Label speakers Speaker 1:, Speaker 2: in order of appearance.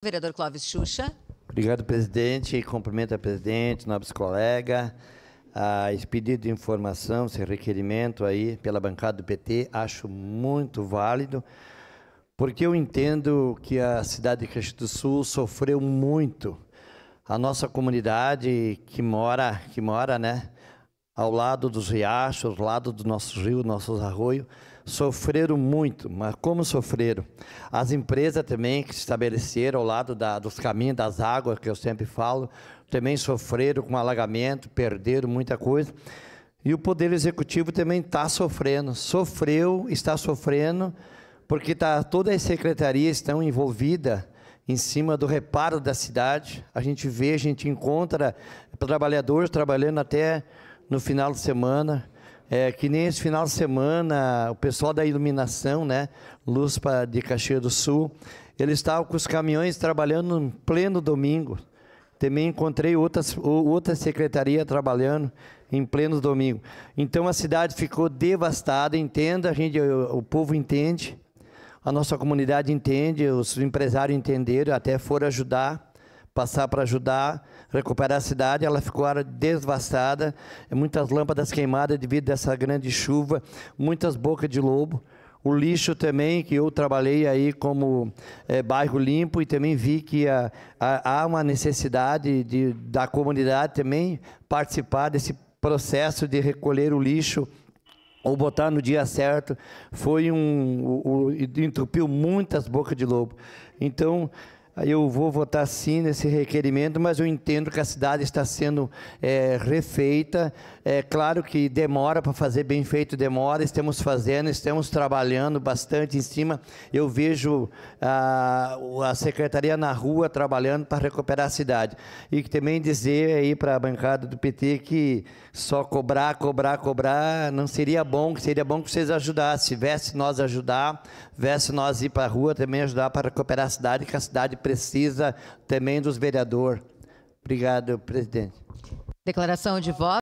Speaker 1: Vereador Clóvis Xuxa.
Speaker 2: Obrigado, presidente. Cumprimento a presidente, nobres colegas. Esse pedido de informação, esse requerimento aí pela bancada do PT, acho muito válido, porque eu entendo que a cidade de Caxias do Sul sofreu muito. A nossa comunidade que mora, né, ao lado dos riachos, ao lado dos nossos rios, nossos arroios, sofreram muito. Mas como sofreram? As empresas também que se estabeleceram ao lado dos caminhos das águas, que eu sempre falo, também sofreram com alagamento, perderam muita coisa. E o Poder Executivo também está sofrendo, está sofrendo, porque todas as secretarias estão envolvidas em cima do reparo da cidade. A gente encontra trabalhadores trabalhando até no final de semana, que nem esse final de semana, o pessoal da iluminação, né, Luz de Caxias do Sul, eles estavam com os caminhões trabalhando em pleno domingo. Também encontrei outra secretaria trabalhando em pleno domingo. Então a cidade ficou devastada, entenda, o povo entende, a nossa comunidade entende, os empresários entenderam, até foram passar para ajudar, recuperar a cidade. Ela ficou devastada, muitas lâmpadas queimadas devido a essa grande chuva, muitas bocas de lobo. O lixo também, que eu trabalhei aí como bairro limpo, e também vi que há uma necessidade da comunidade também participar desse processo de recolher o lixo ou botar no dia certo. Entupiu muitas bocas de lobo. Então, eu vou votar sim nesse requerimento, mas eu entendo que a cidade está sendo refeita. É claro que demora para fazer bem feito, demora, estamos trabalhando bastante em cima. Eu vejo a secretaria na rua trabalhando para recuperar a cidade. E também dizer aí para a bancada do PT que só cobrar não seria bom, que vocês ajudassem. Viesse nós ajudar, viesse nós ir para a rua também ajudar para recuperar a cidade, que a cidade precisa também dos vereadores. Obrigado, presidente.
Speaker 1: Declaração de voto.